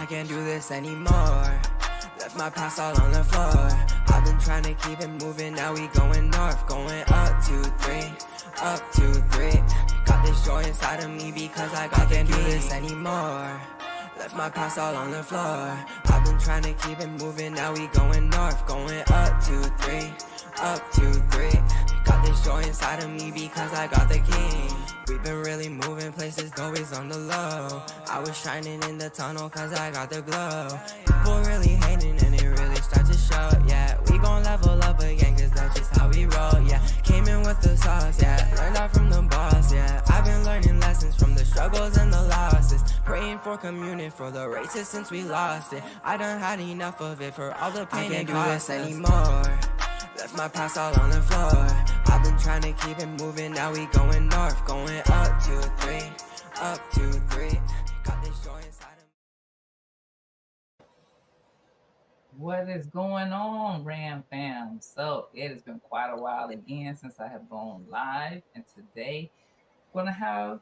I can't do this anymore. Left my past all on the floor. I've been trying to keep it moving, now we going north. Going up 2, 3, up 2, 3. Got this joy inside of me because I can't do this anymore. Left my past all on the floor. I've been trying to keep it moving, now we going north. Going up 2, 3, up 2, 3. Got this joy inside of me because I got the key. We've been really moving places, always on the low. I was shining in the tunnel cause I got the glow. People really hating and it really start to show, yeah. We gon' level up again cause that's just how we roll, yeah. Came in with the sauce, yeah. Learned out from the boss, yeah. I've been learning lessons from the struggles and the losses. Praying for communion for the races since we lost it. I done had enough of it for all the pain and cost anymore. Left my past all on the floor. I've been trying to keep it moving, now we going north. Going up 2, 3, up 2, 3. Got this joy inside of me. What is going on, Ram Fam? So it has been quite a while again since I have gone live, and today we're going to have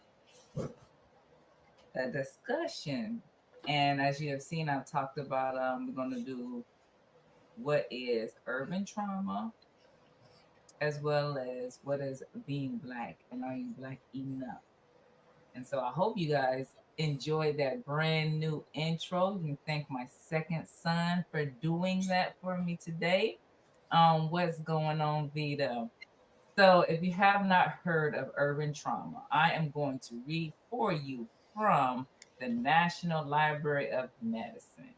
a discussion. And as you have seen, I've talked about we're going to do what is urban trauma, as well as what is being Black, and are you Black enough? And so I hope you guys enjoyed that brand new intro. You can thank my second son for doing that for me today. What's going on, Vito? So if you have not heard of urban trauma, I am going to read for you from the National Library of Medicine.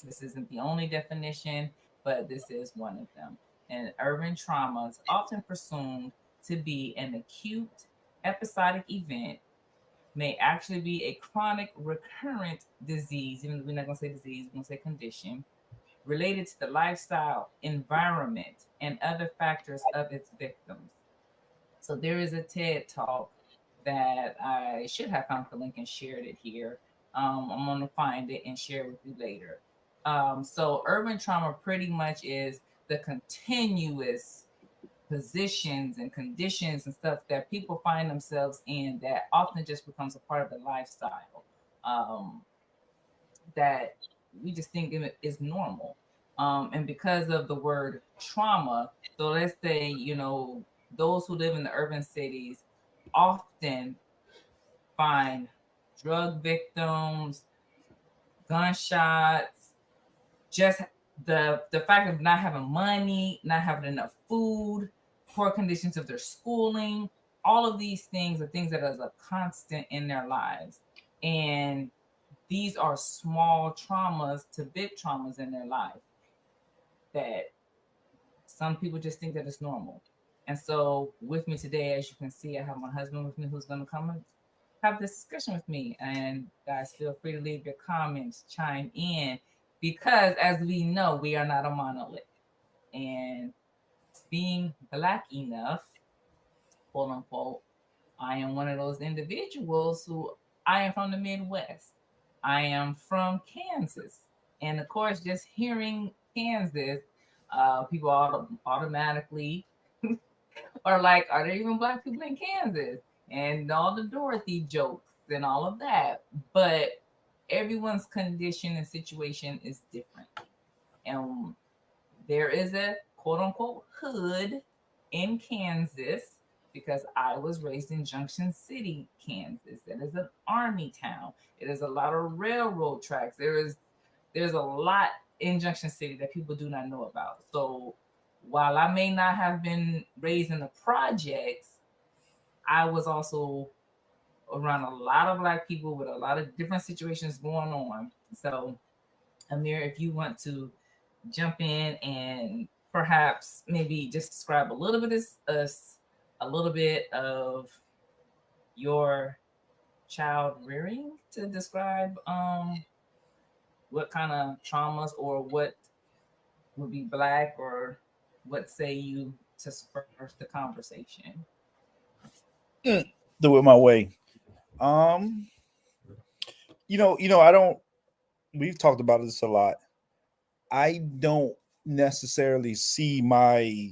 This isn't the only definition, but this is one of them. And urban trauma is often presumed to be an acute episodic event, may actually be a chronic recurrent disease, even though we're not going to say disease, we're going to say condition, related to the lifestyle, environment, and other factors of its victims. So there is a TED talk that I should have found the link and shared it here. I'm going to find it and share with you later. So urban trauma pretty much is the continuous positions and conditions and stuff that people find themselves in that often just becomes a part of the lifestyle, that we just think is normal. And because of the word trauma, so let's say, those who live in the urban cities often find drug victims, gunshots, just the fact of not having money, not having enough food, poor conditions of their schooling, all of these things are things that are a constant in their lives. And these are small traumas to big traumas in their life that some people just think that it's normal. And so with me today, as you can see, I have my husband with me who's going to come and have this discussion with me. And guys, feel free to leave your comments, chime in, because as we know, we are not a monolith. And being Black enough, quote unquote, I am one of those individuals who I am from the Midwest. I am from Kansas. And of course, just hearing Kansas, people automatically are like, are there even Black people in Kansas? And all the Dorothy jokes and all of that. But everyone's condition and situation is different. And there is a quote unquote hood in Kansas, because I was raised in Junction City, Kansas. That is an army town. It is a lot of railroad tracks. There's a lot in Junction City that people do not know about. So while I may not have been raised in the projects, I was also around a lot of Black people with a lot of different situations going on. So, Ameer, if you want to jump in and perhaps maybe just describe a little bit of your child rearing, to describe what kind of traumas or what would be Black, or what say you to spur the conversation. Do it my way. I don't. We've talked about this a lot. I don't necessarily see my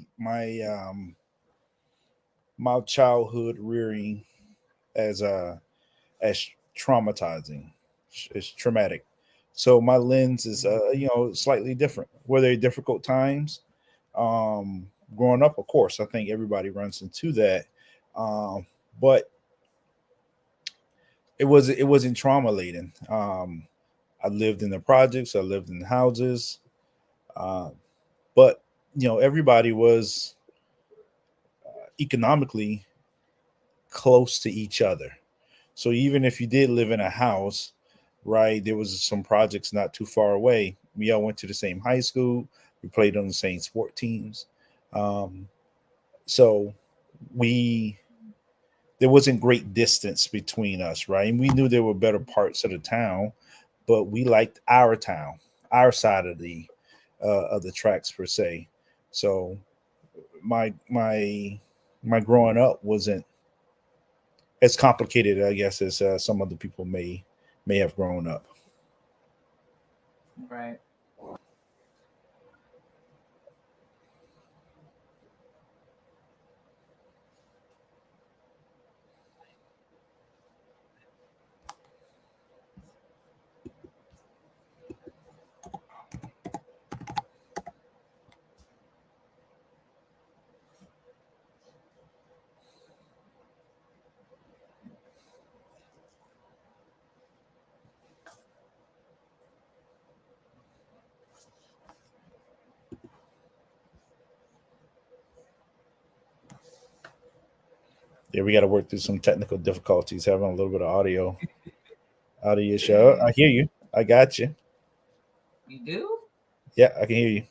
childhood rearing as traumatizing, as traumatic. So my lens is, slightly different. Were there difficult times growing up? Of course, I think everybody runs into that. But it wasn't trauma laden. I lived in the projects. I lived in houses. Uh, but everybody was economically close to each other. So even if you did live in a house, right, there was some projects not too far away. We all went to the same high school. We played on the same sport teams. Um, so we there wasn't great distance between us, right? And we knew there were better parts of the town, but we liked our town, our side of the tracks per se. So my growing up wasn't as complicated, I guess, as some other people may have grown up. Right. Yeah, we got to work through some technical difficulties, having a little bit of audio show. I hear you. I got you. You do? Yeah, I can hear you.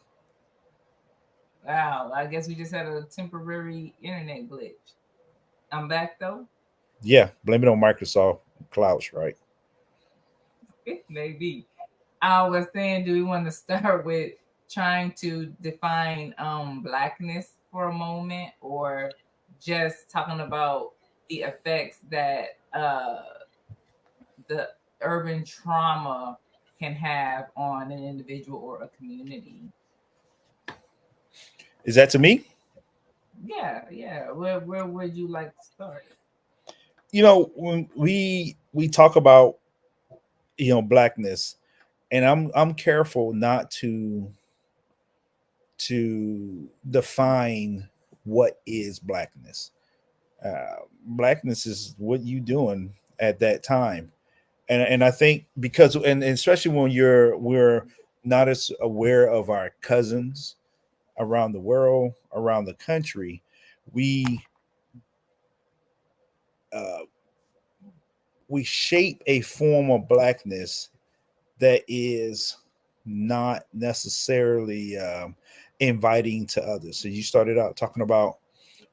Wow. I guess we just had a temporary internet glitch. I'm back though. Yeah, blame it on Microsoft Clouds, right? Maybe. I was saying, do we want to start with trying to define blackness for a moment, or just talking about the effects that the urban trauma can have on an individual or a community? Is that to me? Yeah, yeah. Where would you like to start? When we talk about blackness, and I'm careful not to define what is blackness. Blackness is what you doing at that time, and I think because and especially when we're not as aware of our cousins around the world, around the country, we uh, we shape a form of blackness that is not necessarily inviting to others. So you started out talking about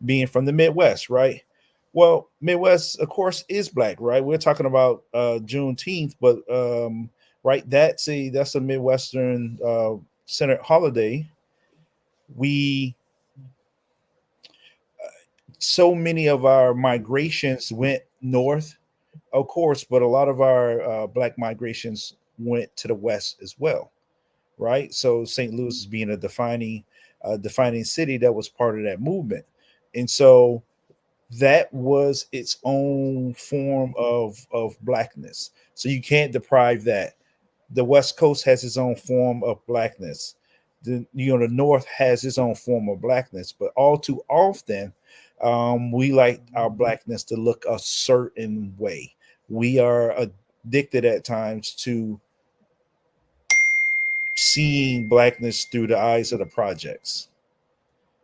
being from the Midwest, right? Well, Midwest, of course, is black, right? We're talking about Juneteenth, but right, that's a Midwestern centered holiday. We So many of our migrations went north, of course, but a lot of our black migrations went to the west as well, right? So St. Louis is being a defining city that was part of that movement, and so that was its own form of blackness. So you can't deprive that. The West Coast has its own form of blackness. The North has its own form of blackness, but all too often, we like our blackness to look a certain way. We are addicted at times to seeing blackness through the eyes of the projects.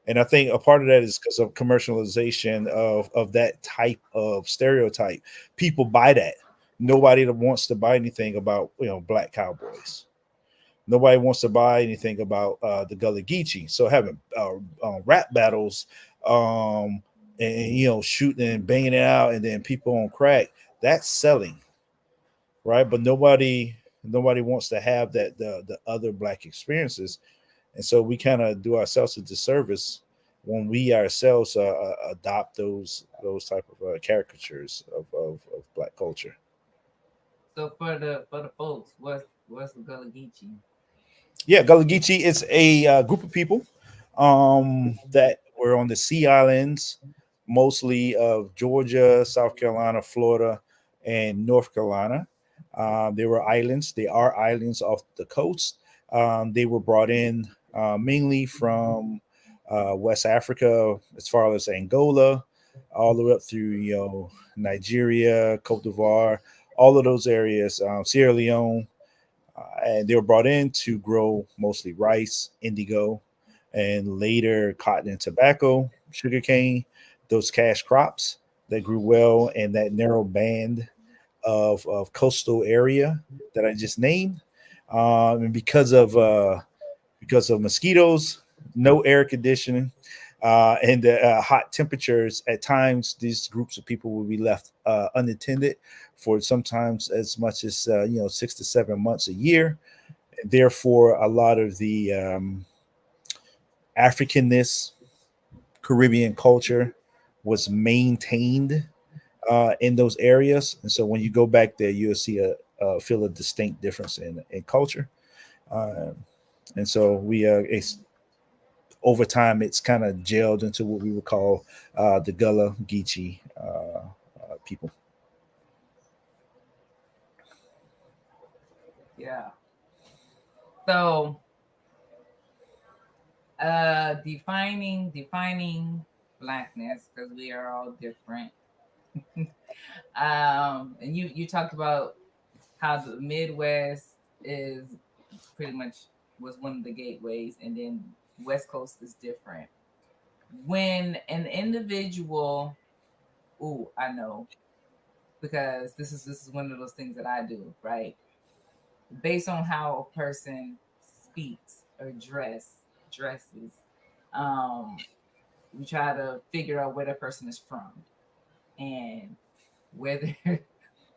And I think a part of that is because of commercialization of that type of stereotype. People buy that. Nobody that wants to buy anything about black cowboys. Nobody wants to buy anything about the Gullah Geechee. So having rap battles, and shooting and banging it out, and then people on crack, that's selling, right? But nobody wants to have the other black experiences, and so we kind of do ourselves a disservice when we ourselves adopt those type of caricatures of black culture. So for the folks, what's the Gullah Geechee? Yeah, Gullah Geechee is a group of people that were on the Sea Islands, mostly of Georgia, South Carolina, Florida, and North Carolina. They were islands. They are islands off the coast. They were brought in mainly from West Africa, as far as Angola, all the way up through Nigeria, Cote d'Ivoire, all of those areas, Sierra Leone, and they were brought in to grow mostly rice, indigo, and later cotton and tobacco, sugarcane, those cash crops that grew well in that narrow band of coastal area that I just named. And because of mosquitoes, no air conditioning, and the hot temperatures, at times these groups of people will be left unattended for sometimes as much as 6 to 7 months a year. And therefore, a lot of the Africanness, Caribbean culture was maintained in those areas. And so when you go back there, you'll see feel a distinct difference in culture. Uh, and so over time, it's kind of gelled into what we would call the Gullah Geechee people. Yeah. So defining blackness, because we are all different. And you talked about how the Midwest is pretty much was one of the gateways, and then West Coast is different. When an individual, I know, because this is one of those things that I do, right? Based on how a person speaks or dresses, we try to figure out where the person is from and whether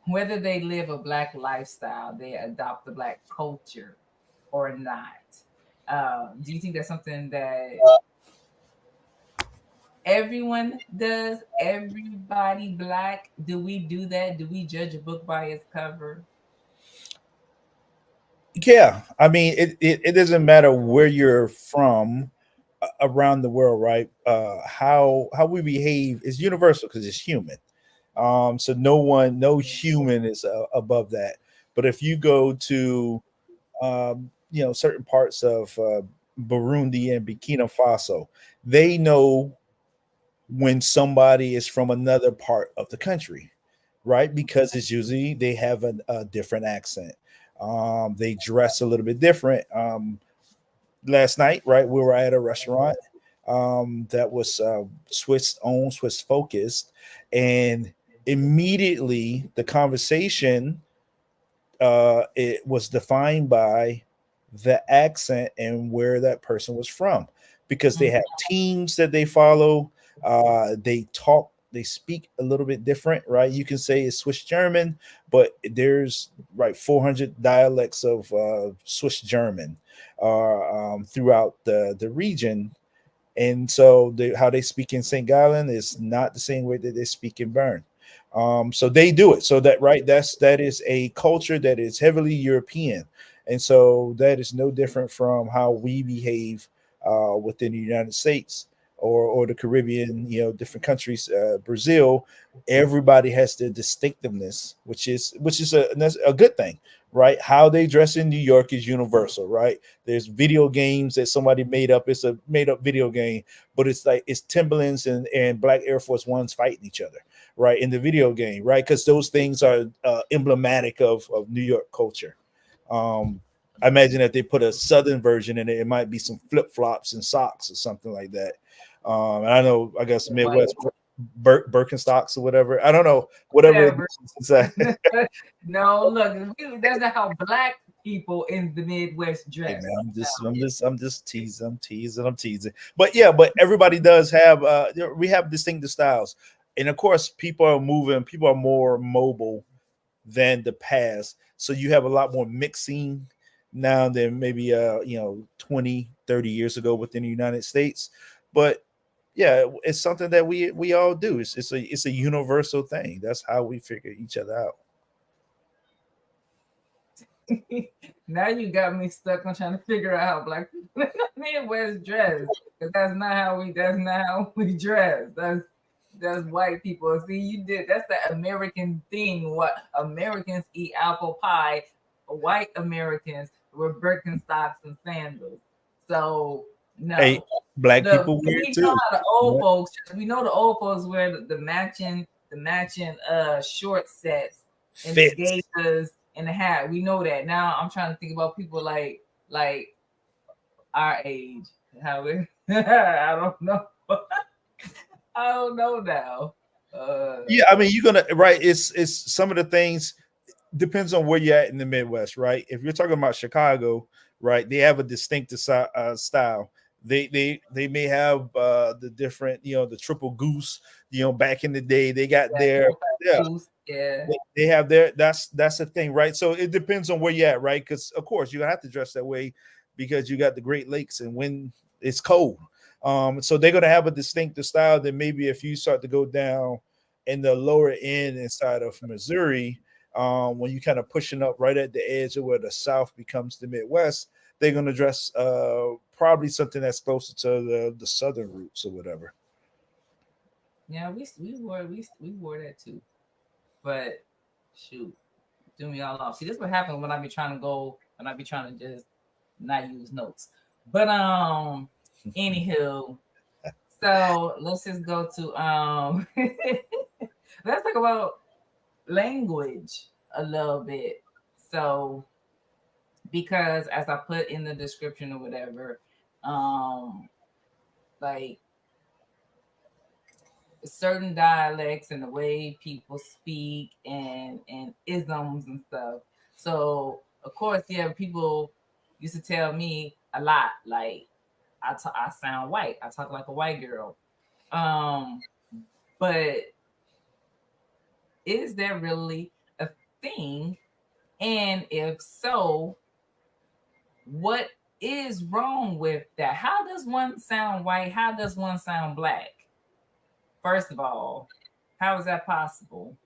whether they live a black lifestyle, they adopt the black culture or not. Do you think that's something that everyone does? Everybody black? Do we do that? Do we judge a book by its cover? Yeah, I mean, it doesn't matter where you're from around the world, right? How we behave is universal because it's human. So no human is above that. But if you go to certain parts of Burundi and Burkina Faso, they know when somebody is from another part of the country, right? Because it's usually they have a different accent. They dress a little bit different. Last night, right, we were at a restaurant that was Swiss owned, Swiss focused, and immediately the conversation it was defined by the accent and where that person was from, because they have teams that they follow. They speak a little bit different, right? You can say it's Swiss German, but there's 400 dialects of Swiss German throughout the region. And so how they speak in St. Gallen is not the same way that they speak in Bern. So they do it. So that is a culture that is heavily European, and so that is no different from how we behave within the United States or the Caribbean. Different countries, Brazil. Everybody has their distinctiveness, which is a good thing, right? How they dress in New York is universal, right? There's video games that somebody made up. It's a made up video game, but it's Timberlands and Black Air Force Ones fighting each other, right, in the video game, right? Because those things are emblematic of New York culture. I imagine that they put a Southern version in it. It might be some flip flops and socks or something like that. And I know, I guess Midwest Birkenstocks or whatever. I don't know, whatever. No, look, that's not how black people in the Midwest dress. Hey man, I'm just teasing. I'm teasing. But yeah, but everybody does have we have distinctive styles. And of course, people are moving, people are more mobile than the past. So you have a lot more mixing now than maybe 20, 30 years ago within the United States. But yeah, it's something that we all do. It's a universal thing. That's how we figure each other out. Now you got me stuck on trying to figure out how black people in the Midwest dress, because that's not how we dress. That's white people. See, you did. That's the American thing. What Americans eat apple pie. White Americans wear Birkenstocks and sandals. So Hey, no. black The people wear it we know too. how the old folks. We know the old folks wear the matching short sets and the Fits. gaiters and the hat. We know that. Now I'm trying to think about people like our age. How we I don't know. I don't know now. Yeah, I mean, you're gonna right. It's some of the things depends on where you're at in the Midwest, right? If you're talking about Chicago, right, they have a distinctive style. They may have the different, the triple goose. Back in the day, they got their yeah. Yeah. They have their that's the thing, right? So it depends on where you're at, right? Because of course you have to dress that way because you got the Great Lakes and when it's cold. So they're gonna have a distinctive style that maybe if you start to go down in the lower end inside of Missouri, when you kind of pushing up right at the edge of where the South becomes the Midwest, they're gonna dress probably something that's closer to the southern roots or whatever. Yeah, we wore that too. But shoot, do me all off. See, this is what happens when I be trying to just not use notes. But anywho, so let's just go to let's talk about language a little bit. So because as I put in the description or whatever, like certain dialects and the way people speak and isms and stuff. So of course, yeah, people used to tell me a lot like I sound white. I talk like a white girl. But is there really a thing? And if so, what is wrong with that? How does one sound white? How does one sound black? First of all, how is that possible?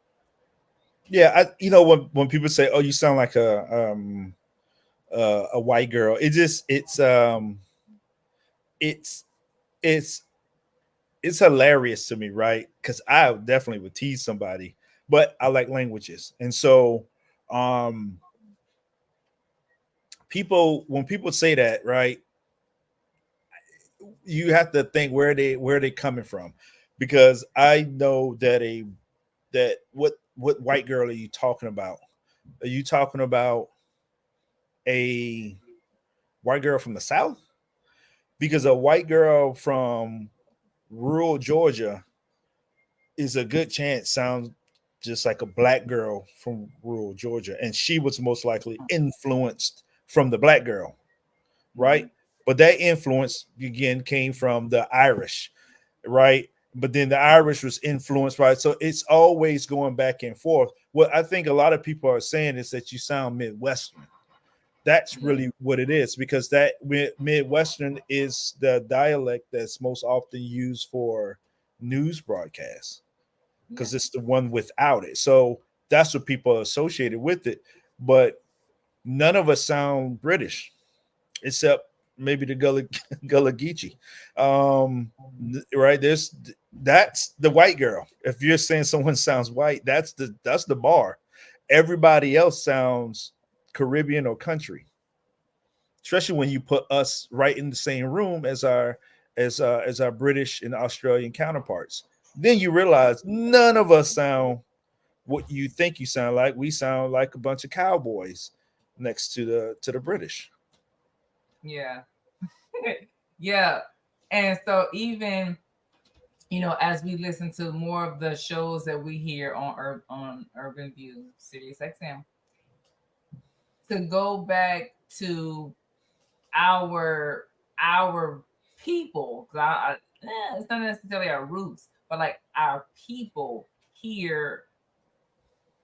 Yeah, when people say, "Oh, you sound like a white girl," it's it's it's hilarious to me, right? Because I definitely would tease somebody, but I like languages, and so um people when people say that, right, you have to think where they coming from, because I know that what white girl are you talking about? Are you talking about a white girl from the South? Because a white girl from rural Georgia is a good chance sounds just like a black girl from rural Georgia, and she was most likely influenced from the black girl, right? But that influence again came from the Irish, right? But then the Irish was influenced, right? So it's always going back and forth. What I think a lot of people are saying is that you sound Midwestern. That's really what it is, because that Midwestern is the dialect that's most often used for news broadcasts, because it's the one without it. So that's what people are associated with it. But none of us sound British except maybe the Gullah Geechee. Right? That's the white girl. If you're saying someone sounds white, that's the bar. Everybody else sounds Caribbean or country, especially when you put us right in the same room as our British and Australian counterparts. Then you realize none of us sound what you think you sound like. We sound like a bunch of cowboys next to the British. Yeah. Yeah. And so even as we listen to more of the shows that we hear on Urban View, Sirius XM, to go back to our people, it's not necessarily our roots, but like our people here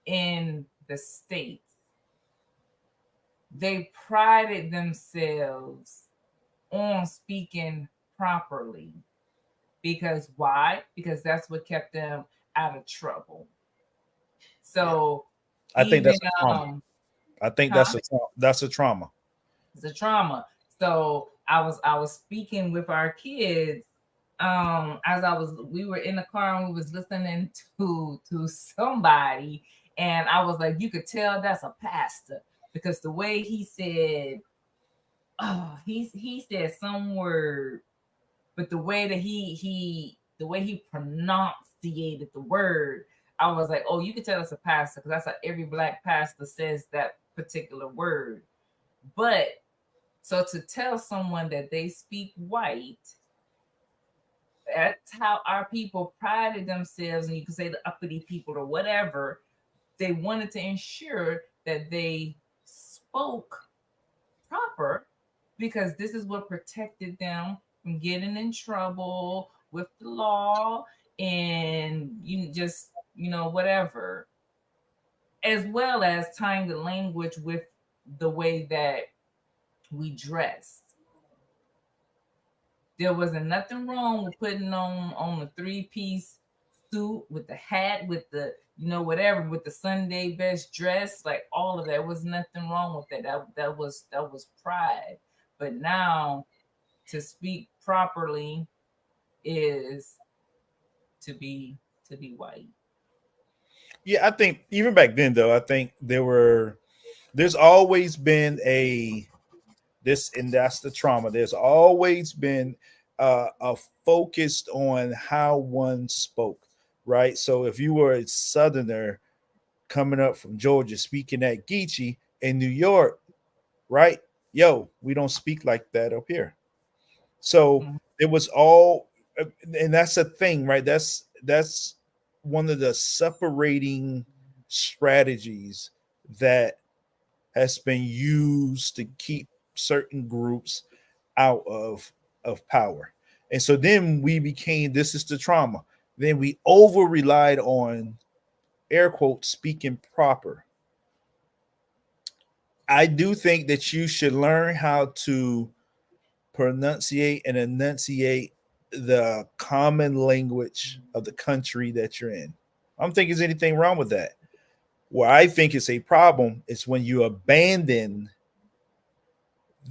in the States, they prided themselves on speaking properly. Because why? Because that's what kept them out of trouble. So I think that's a trauma. I think that's a trauma. It's a trauma. So I was speaking with our kids we were in the car and we was listening to somebody, and I was like, you could tell that's a pastor because the way he said, oh, he said some word, but the way that the way he pronunciated the word, I was like, oh, you can tell it's a pastor because that's how every black pastor says that particular word. But so to tell someone that they speak white, that's how our people prided themselves, and you can say the uppity people or whatever. They wanted to ensure that they spoke proper because this is what protected them from getting in trouble with the law and you just, whatever, as well as tying the language with the way that we dress. There wasn't nothing wrong with putting on the 3-piece suit with the hat, with the whatever, with the Sunday best dress, like all of that. Was nothing wrong with that. That was pride. But now to speak properly is to be white. Yeah, I think even back then though, I think there's always been and that's the trauma. There's always been a focus on how one spoke, right? So if you were a Southerner coming up from Georgia speaking at Geechee in New York, right? Yo, we don't speak like that up here. So Mhm. it was all, and that's a thing, right? That's one of the separating strategies that has been used to keep certain groups out of power. And so then we became, this is the trauma. Then we over relied on air quotes speaking proper. I do think that you should learn how to pronunciate and enunciate the common language of the country that you're in. I don't think there's anything wrong with that. Where I think it's a problem is when you abandon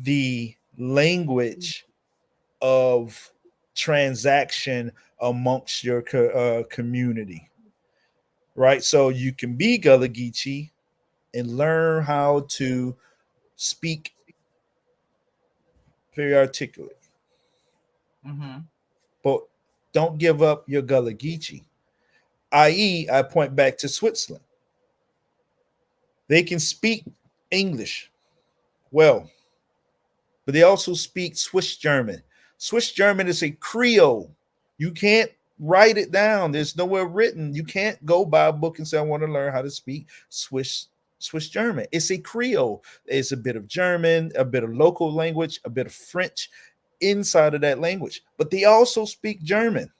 the language of transaction amongst your community, right? So you can be Gullah Geechee and learn how to speak very articulate, Mm-hmm. but don't give up your Gullah Geechee. I.e., I point back to Switzerland. They can speak English well, but they also speak Swiss German. Swiss German is a Creole. You can't write it down. There's nowhere written. You can't go buy a book and say, I want to learn how to speak Swiss German. It's a Creole. It's a bit of German, a bit of local language, a bit of French inside of that language. But they also speak German.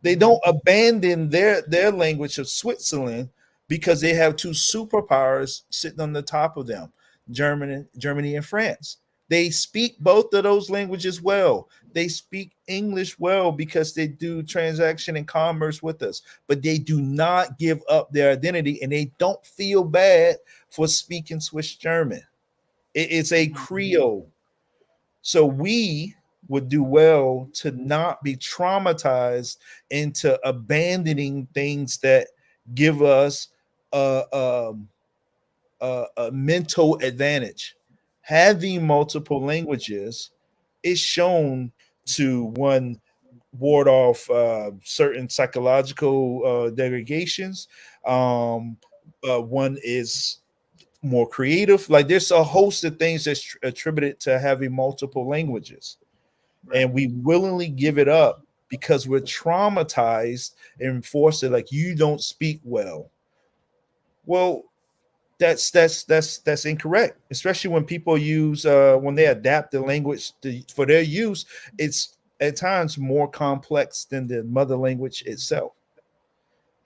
They don't abandon their language of Switzerland because they have two superpowers sitting on the top of them, Germany and France. They speak both of those languages well. They speak English well because they do transaction and commerce with us, but they do not give up their identity and they don't feel bad for speaking Swiss German. It's a Creole. So we would do well to not be traumatized into abandoning things that give us a, a mental advantage. Having multiple languages is shown to one ward off certain psychological degradations. One is more creative. Like there's a host of things that's attributed to having multiple languages, Right. and we willingly give it up because we're traumatized and forced to like you don't speak well. Well, that's incorrect, especially when people use when they adapt the language for their use. It's at times more complex than the mother language itself,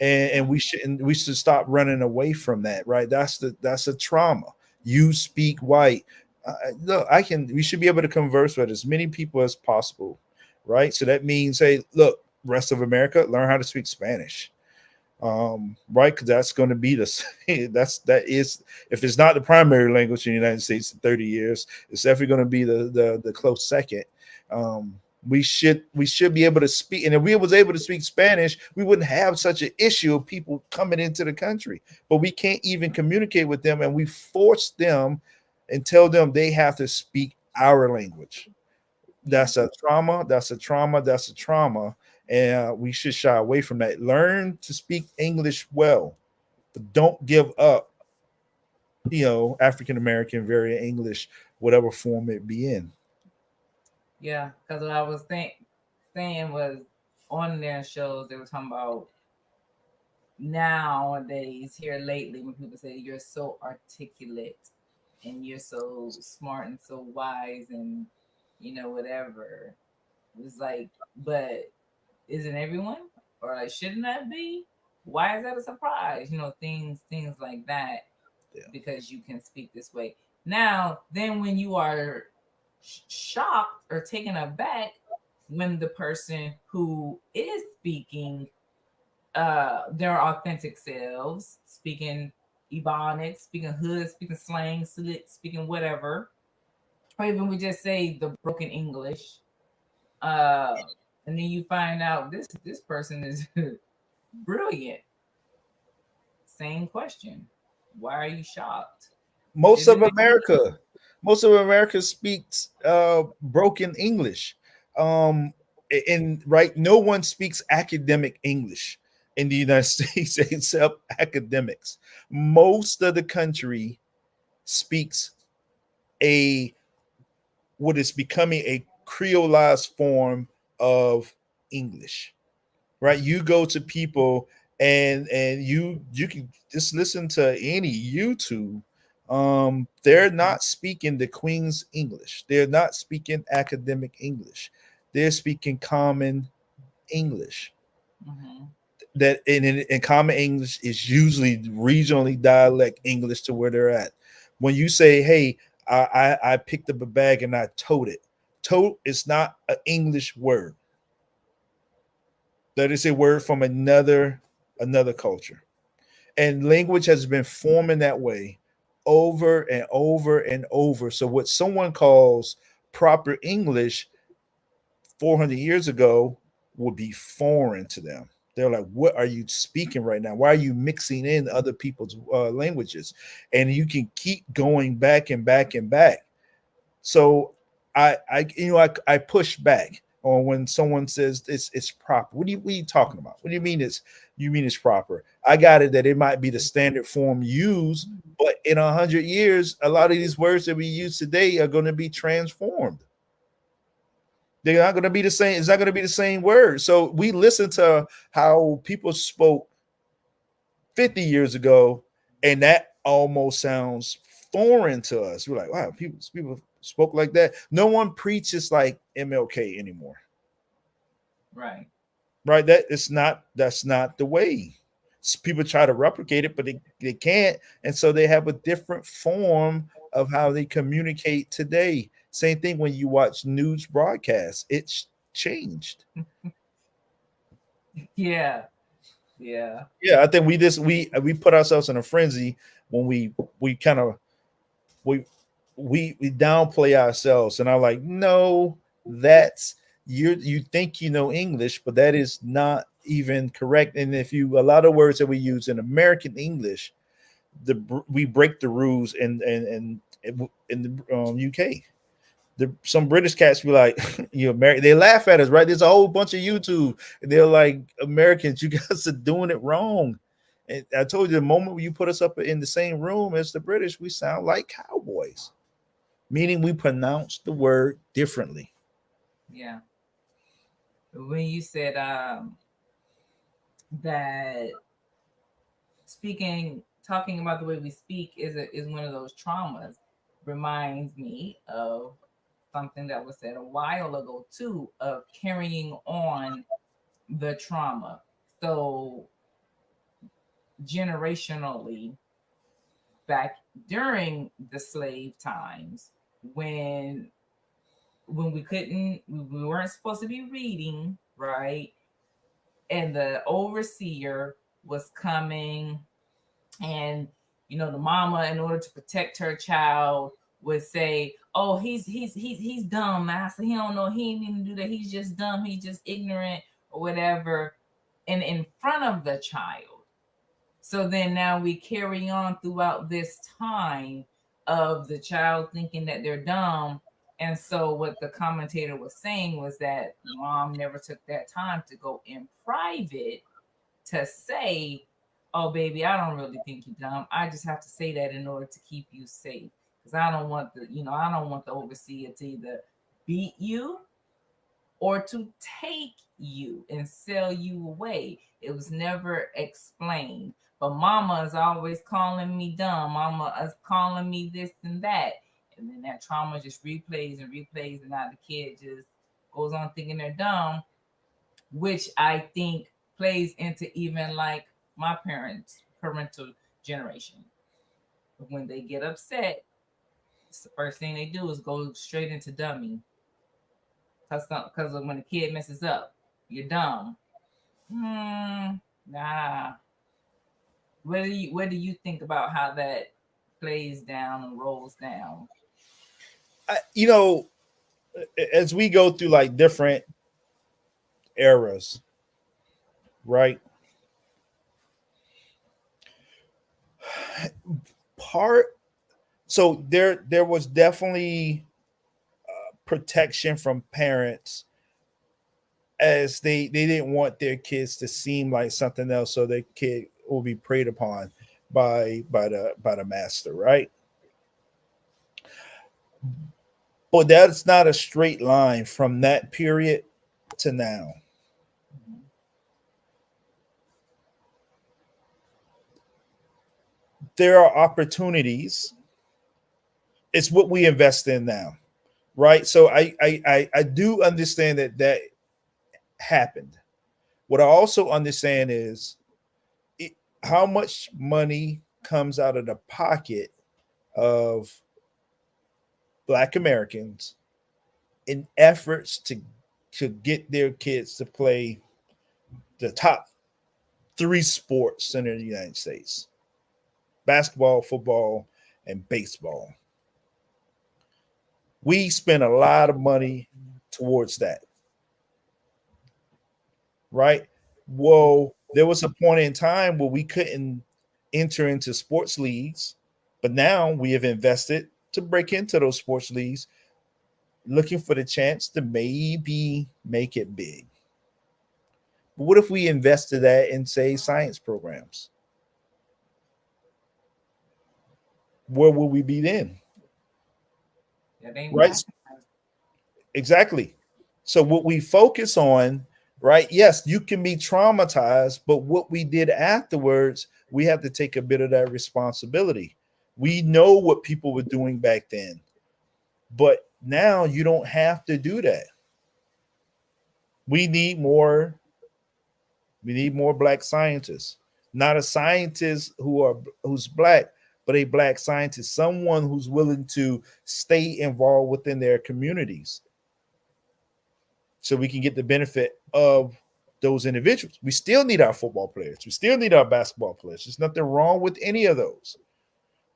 and we should stop running away from that, right? That's a trauma. You speak white. Look, we should be able to converse with as many people as possible, right? So that means, hey, look, rest of America, learn how to speak Spanish, right? Because that's going to be that is, if it's not the primary language in the United States in 30 years, it's definitely going to be the close second. We should be able to speak, and if we was able to speak Spanish, we wouldn't have such an issue of people coming into the country. But we can't even communicate with them, and we force them and tell them they have to speak our language. That's a trauma. That's a trauma. That's a trauma. And we should shy away from that. Learn to speak English well, but don't give up, African American variant English, whatever form it be in. Yeah, because what I was saying was on their shows they were talking about nowadays here lately when people say you're so articulate and you're so smart and so wise and whatever. It's like, but isn't everyone? Or like, shouldn't that be? Why is that a surprise? Things like that. Yeah. Because you can speak this way. Now, then when you are shocked or taken aback when the person who is speaking their authentic selves, speaking Ebonics, speaking hood, speaking slang, speaking whatever, or even we just say the broken English, and then you find out this person is brilliant. Same question: why are you shocked? Most of America speaks broken English. And right, no one speaks academic English in the United States except academics. Most of the country speaks what is becoming a creolized form of English. Right? You go to people and you can just listen to any YouTube. They're not speaking the Queen's English. They're not speaking academic English. They're speaking common English. Mm-hmm. That in common English is usually regionally dialect English to where they're at. When you say, "Hey, I picked up a bag and I towed it," tote is not an English word. That is a word from another culture. And language has been forming that way over and over and over. So what someone calls proper English 400 years ago would be foreign to them. They're like, what are you speaking right now? Why are you mixing in other people's languages? And you can keep going back and back and back. So I push back on when someone says it's proper. What are you talking about? What do you mean it's proper? I got it that it might be the standard form used, but in 100 years, a lot of these words that we use today are going to be transformed. They're not going to be the same. It's not going to be the same word. So we listen to how people spoke 50 years ago, and that almost sounds foreign to us. We're like, wow, people spoke like that. No one preaches like MLK anymore. Right. Right. That's not the way. People try to replicate it, but they can't. And so they have a different form of how they communicate today. Same thing when you watch news broadcasts. It's changed. Yeah. I think we put ourselves in a frenzy when we kind of we downplay ourselves, and I'm like, no, that's you think you know English, but that is not even correct. And if you a lot of words that we use in American English, we break the rules in the UK. Some British cats be like, they laugh at us, right? There's a whole bunch of YouTube, and they're like, Americans, you guys are doing it wrong. And I told you, the moment you put us up in the same room as the British, we sound like cowboys, meaning we pronounce the word differently. Yeah. When you said that talking about the way we speak is one of those traumas, reminds me of something that was said a while ago too, of carrying on the trauma. So generationally, back during the slave times, when we weren't supposed to be reading, right? And the overseer was coming, and the mama, in order to protect her child, would say, oh, he's dumb, master. He don't know. He ain't even do that. He's just dumb. He's just ignorant or whatever, and in front of the child. So then now we carry on throughout this time of the child thinking that they're dumb. And so what the commentator was saying was that mom never took that time to go in private to say, oh baby, I don't really think you're dumb. I just have to say that in order to keep you safe. Because I don't want I don't want the overseer to either beat you or to take you and sell you away. It was never explained. But mama is always calling me dumb. Mama is calling me this and that. And then that trauma just replays and replays, and now the kid just goes on thinking they're dumb, which I think plays into even like my parental generation. When they get upset, the first thing they do is go straight into dummy. Because when a kid messes up, you're dumb. Nah. What do you think about how that plays down and rolls down? As we go through like different eras, right? So there was definitely protection from parents, as they didn't want their kids to seem like something else, so their kid will be preyed upon by the master, right? But that's not a straight line from that period to now. There are opportunities. It's what we invest in now, right? So I do understand that happened. What I also understand is how much money comes out of the pocket of Black Americans in efforts to get their kids to play the top 3 sports in the United States: basketball, football, and baseball. We spend a lot of money towards that, right? Well, there was a point in time where we couldn't enter into sports leagues, but now we have invested to break into those sports leagues, looking for the chance to maybe make it big. But what if we invested that in, say, science programs? Where will we be then? Right? Exactly. So what we focus on, right? Yes, you can be traumatized, but what we did afterwards, we have to take a bit of that responsibility. We know what people were doing back then, but now you don't have to do that. We need more Black scientists. Not a scientist who's Black, but a Black scientist, someone who's willing to stay involved within their communities, so we can get the benefit of those individuals. We still need our football players. We still need our basketball players. There's nothing wrong with any of those.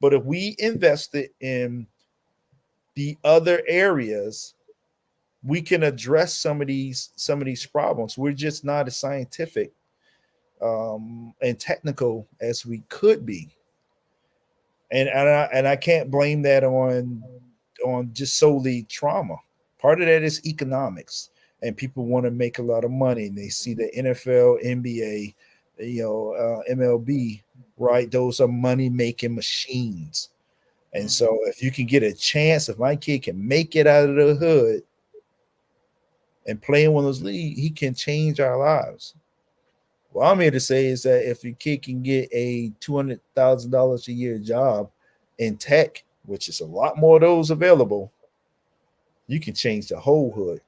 But if we invested in the other areas, we can address some of these problems. We're just not as scientific and technical as we could be. And I can't blame that on just solely trauma. Part of that is economics, and people want to make a lot of money, and they see the NFL, NBA, MLB, right? Those are money making machines. And so if you can get a chance, if my kid can make it out of the hood and play in one of those leagues, he can change our lives. What I'm here to say is that if your kid can get a $200,000 a year job in tech, which is a lot more of those available, you can change the whole hood.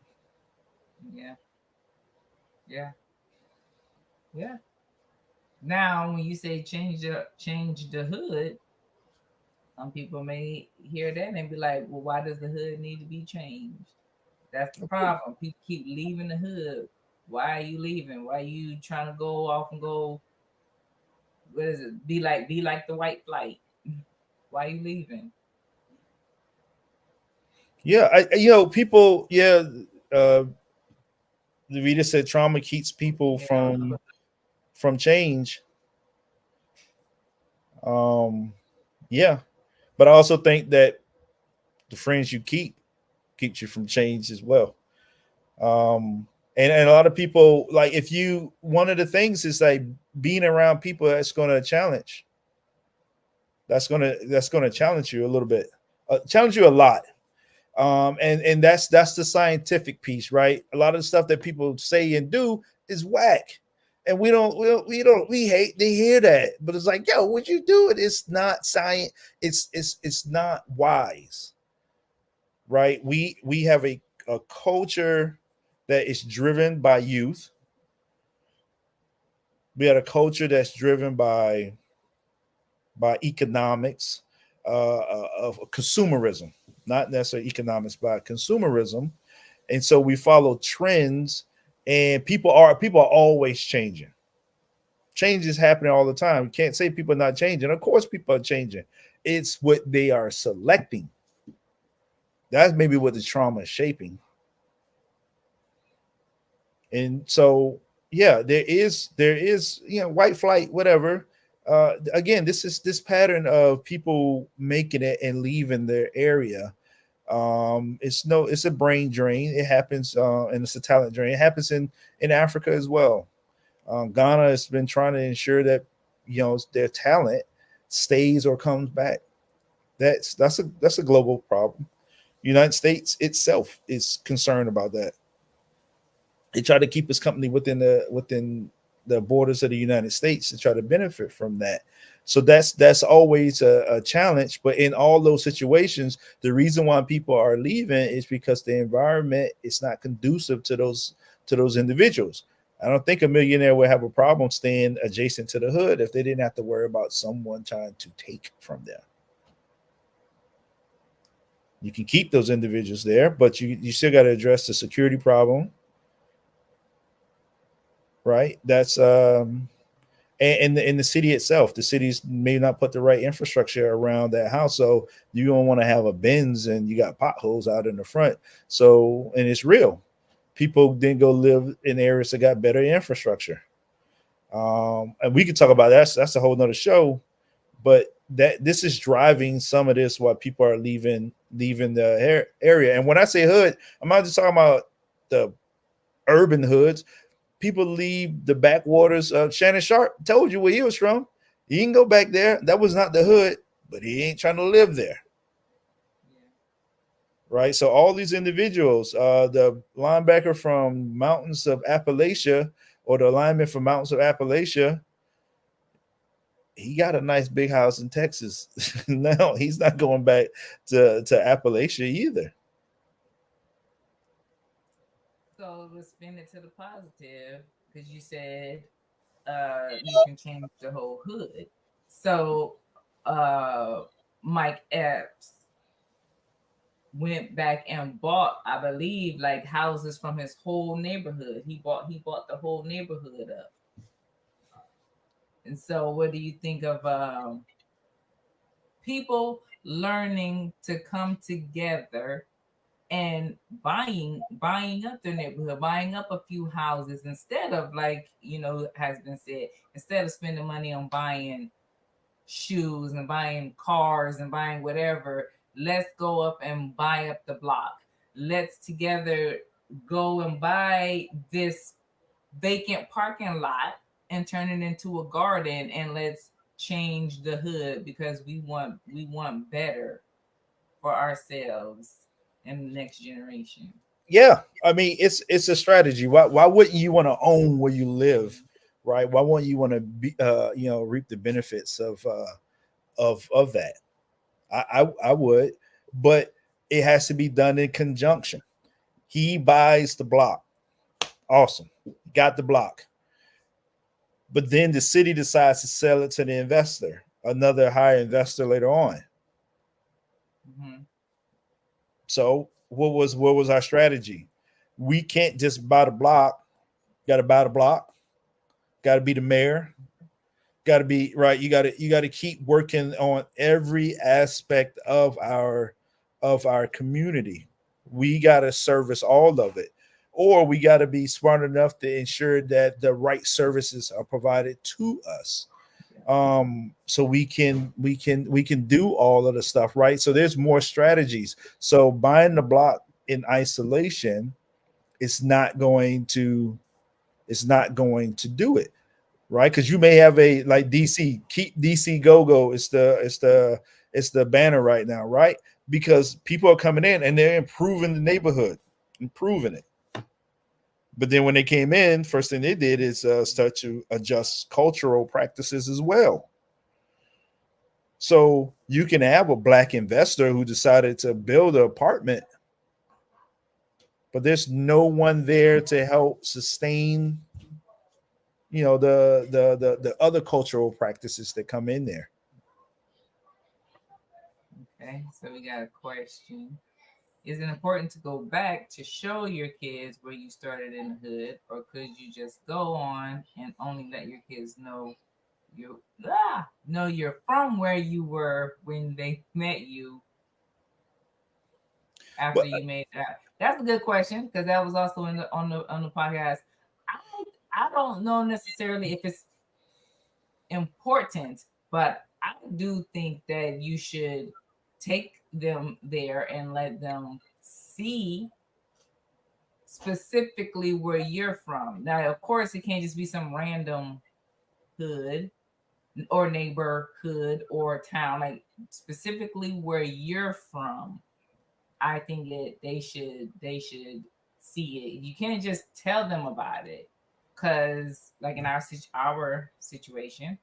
Yeah. Now, when you say change the hood, some people may hear that and be like, "Well, why does the hood need to be changed?" That's the problem. People keep leaving the hood. Why are you leaving? Why are you trying to go off and go? What is it? Be like the white flight. Why are you leaving? Yeah, people. Yeah, uh, Vita said trauma keeps people Yeah. from change. Um, yeah, but I also think that the friends you keep keeps you from change as well. And a lot of people, like, if you, one of the things is like being around people that's going to challenge, that's going to challenge you a little bit, challenge you a lot. And that's the scientific piece, right? A lot of the stuff that people say and do is whack, and we hate to hear that, but it's like, yo, would you do it? It's not science. It's not wise, right? We have a culture that is driven by youth. We had a culture that's driven by economics, of consumerism, not necessarily economics, by consumerism. And so we follow trends, and people are always changing. Change is happening all the time. We can't say people are not changing. Of course, people are changing. It's what they are selecting. That's maybe what the trauma is shaping. And so, yeah, there is white flight, whatever. Again, this pattern of people making it and leaving their area. It's a brain drain. It happens, and it's a talent drain. It happens in Africa as well. Ghana has been trying to ensure that their talent stays or comes back. That's a global problem. United States itself is concerned about that. They try to keep his company within the borders of the United States to try to benefit from that. So that's always a challenge. But in all those situations, the reason why people are leaving is because the environment is not conducive to those individuals. I don't think a millionaire would have a problem staying adjacent to the hood if they didn't have to worry about someone trying to take from them. You can keep those individuals there, but you still got to address the security problem, right? That's and in the city itself, the cities may not put the right infrastructure around that house, so you don't want to have a Benz and you got potholes out in the front. So, and it's real. People didn't go live in areas that got better infrastructure. And we could talk about that. That's a whole nother show. But that this is driving some of this why people are leaving the area. And when I say hood, I'm not just talking about the urban hoods. People leave the backwaters of Shannon Sharp told you where he was from. He can go back there. That was not the hood, but he ain't trying to live there. Right. So all these individuals, the linebacker from Mountains of Appalachia or the lineman from Mountains of Appalachia, he got a nice big house in Texas. No, he's not going back to Appalachia either. So let's spin it to the positive because you said you can change the whole hood. So uh, Mike Epps went back and bought, I believe, like houses from his whole neighborhood. He bought the whole neighborhood up. And so, what do you think of people learning to come together and buying up their neighborhood, buying up a few houses instead of, like, has been said, instead of spending money on buying shoes and buying cars and buying whatever, let's go up and buy up the block. Let's together go and buy this vacant parking lot and turn it into a garden, and let's change the hood because we want better for ourselves and the next generation. Yeah, I mean, it's a strategy. Why wouldn't you want to own where you live, right? Why wouldn't you want to be reap the benefits of that? I would, but it has to be done in conjunction. He buys the block. Awesome. Got the block. But then the city decides to sell it to the investor, another higher investor later on. Mm-hmm. So what was our strategy? We can't just buy the block. Got to buy the block. Got to be the mayor. Got to be right. You got to keep working on every aspect of our community. we got to service all of it, or we got to be smart enough to ensure that the right services are provided to us, so we can do all of the stuff, right? So there's more strategies. So buying the block in isolation is not going to do it, right? Because you may have a, like, DC, keep DC go, it's the banner right now, right? Because people are coming in and they're improving the neighborhood, improving it. But then when they came in, first thing they did is start to adjust cultural practices as well. So you can have a black investor who decided to build an apartment, but there's no one there to help sustain, the other cultural practices that come in there. Okay, so we got a question. Is it important to go back to show your kids where you started in the hood, or could you just go on and only let your kids know you're from where you were when they met you after But you made that? That's a good question, because that was also on the podcast. I don't know necessarily if it's important, but I do think that you should take them there and let them see specifically where you're from. Now, of course, it can't just be some random hood or neighborhood or town, like specifically where you're from. I think that they should see it. You can't just tell them about it, because like in our situation,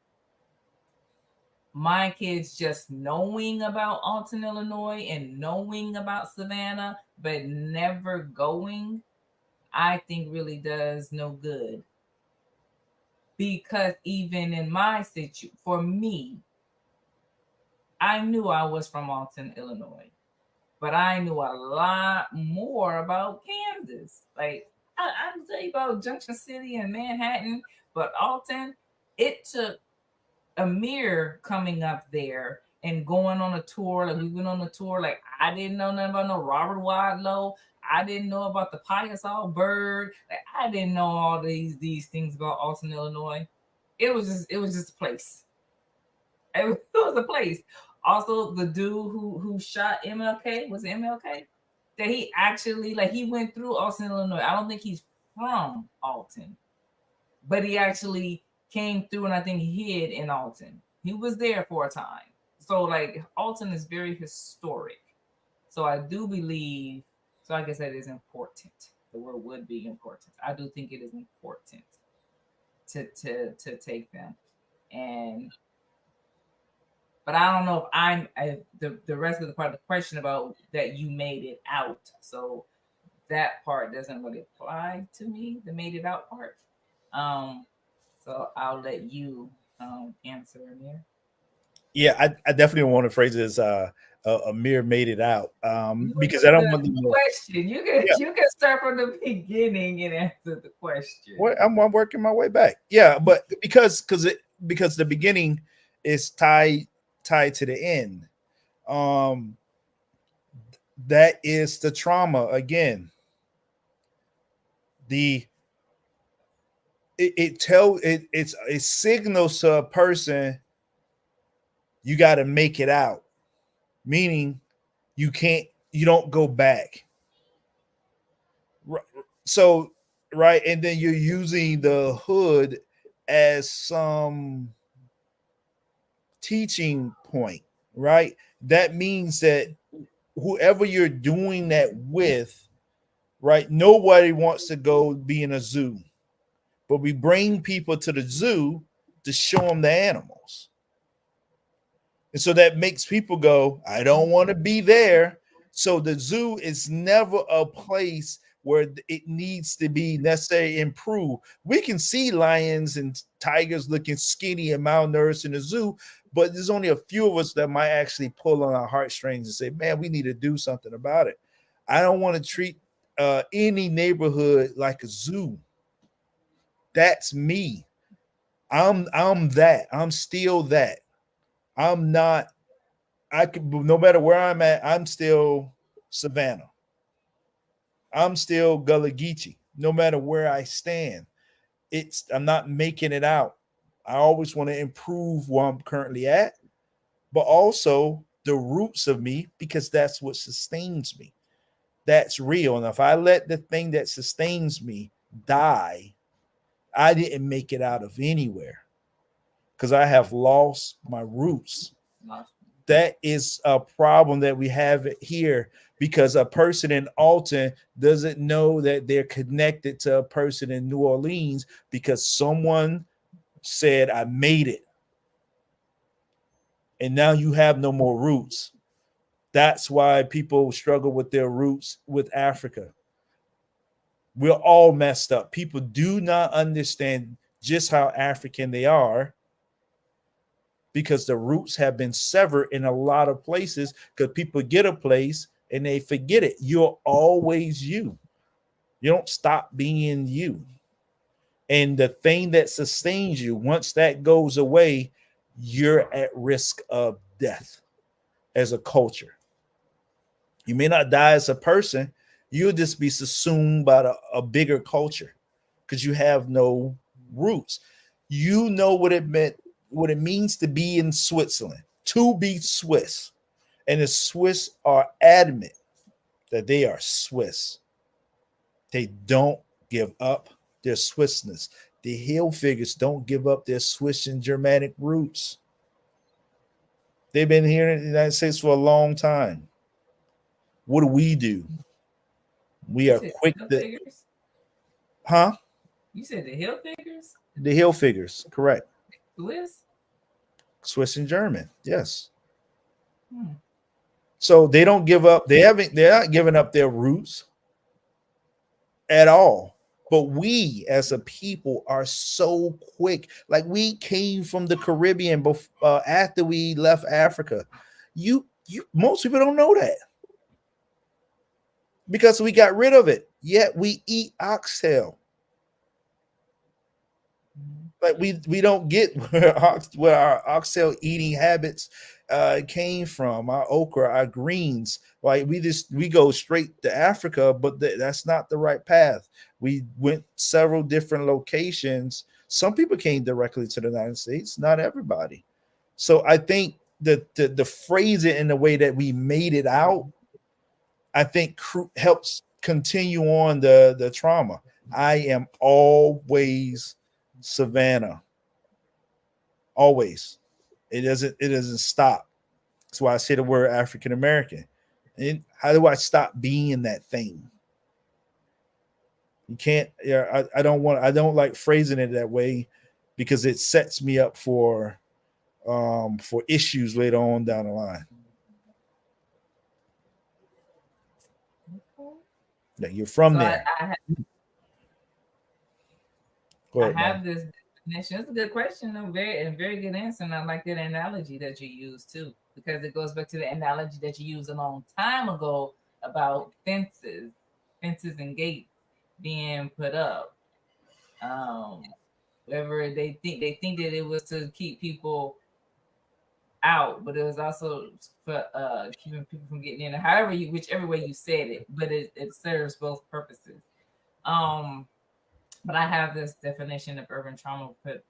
my kids just knowing about Alton, Illinois, and knowing about Savannah, but never going, I think really does no good. Because even in my situation, for me, I knew I was from Alton, Illinois, but I knew a lot more about Kansas. Like, I can tell you about Junction City and Manhattan, but Alton, it took Ameer coming up there and going on a tour. Like, we went on a tour. Like, I didn't know nothing about no Robert Wadlow. I didn't know about the Pius Bird. Like, I didn't know all these things about Alton, Illinois. It was just a place. It was a place. Also, the dude who shot MLK, was it MLK? That he actually, like, he went through Alton, Illinois. I don't think he's from Alton, but he actually came through, and I think he hid in Alton. He was there for a time. So, like, Alton is very historic. So I do believe, so I guess that is important. The word would be important. I do think it is important to take them. But I don't know if the rest of the part of the question about that you made it out. So that part doesn't really apply to me, the made it out part. So I'll let you answer, Ameer. Yeah, I definitely want to phrase it as Ameer made it out, because I don't want the to. question. You can start from the beginning and answer the question. Well, I'm working my way back. Yeah, but because the beginning is tied to the end. That is the trauma again. It signals to a person, you got to make it out, meaning you don't go back. So, right, and then you're using the hood as some teaching point, right? That means that whoever you're doing that with, right, nobody wants to go be in a zoo, but we bring people to the zoo to show them the animals. And so that makes people go, I don't want to be there. So the zoo is never a place where it needs to be necessarily improved. We can see lions and tigers looking skinny and malnourished in the zoo, but there's only a few of us that might actually pull on our heartstrings and say, man, we need to do something about it. I don't want to treat any neighborhood like a zoo. That's me. I'm that. I'm still that. I'm not. I could, no matter where I'm at, I'm still Savannah. I'm still Gullah Geechee, no matter where I stand. I'm not making it out. I always want to improve where I'm currently at, but also the roots of me, because that's what sustains me. That's real. And if I let the thing that sustains me die, I didn't make it out of anywhere because I have lost my roots. That is a problem that we have here, because a person in Alton doesn't know that they're connected to a person in New Orleans because someone said, I made it. And now you have no more roots. That's why people struggle with their roots with Africa. We're all messed up. People do not understand just how African they are because the roots have been severed in a lot of places, because people get a place and they forget it. You're always you. You don't stop being you. And the thing that sustains you, once that goes away, you're at risk of death as a culture. You may not die as a person, you'll just be subsumed by a bigger culture because you have no roots. You know what it meant, what it means to be in Switzerland, to be Swiss. And the Swiss are adamant that they are Swiss. They don't give up their Swissness. The Hill figures don't give up their Swiss and Germanic roots. They've been here in the United States for a long time. What do? We are quick to, huh? You said the Hill figures? The Hill figures, correct. Swiss and German, yes. So they don't give up. They're not giving up their roots at all. But we as a people are so quick. Like, we came from the Caribbean after we left Africa. Most people don't know that because we got rid of it. Yet we eat oxtail. Like, we don't get where our oxtail eating habits came from, our okra, our greens. Like, we go straight to Africa, but that's not the right path. We went several different locations. Some people came directly to the United States, not everybody. So I think that the phrase it in the way that we made it out, I think helps continue on the trauma. I am always Savannah. Always. It doesn't stop. That's why I say the word African American. And how do I stop being that thing? You can't. Yeah, I don't like phrasing it that way because it sets me up for issues later on down the line. Yeah, you're from there. I have this definition. It's a good question, very good answer, and I like that analogy that you use too, because it goes back to the analogy that you used a long time ago about fences and gates being put up. Whatever they think that it was to keep people out, but it was also for keeping people from getting in. However, whichever way you said it, but it serves both purposes. But I have this definition of urban trauma put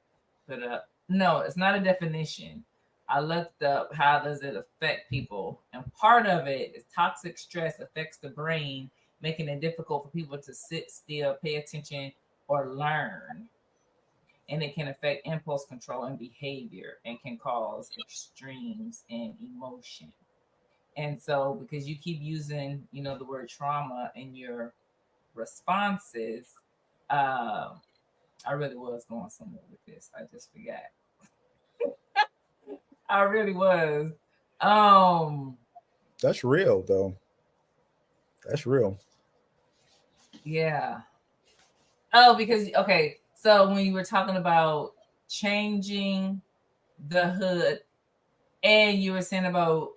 up. No, it's not a definition. I looked up how does it affect people, and part of it is toxic stress affects the brain, making it difficult for people to sit still, pay attention, or learn. And it can affect impulse control and behavior, and can cause extremes in emotion. And so, because you keep using, the word trauma in your responses, I really was going somewhere with this. I just forgot. I really was. That's real, though. That's real. Yeah. Oh, because okay. So when you were talking about changing the hood, and you were saying about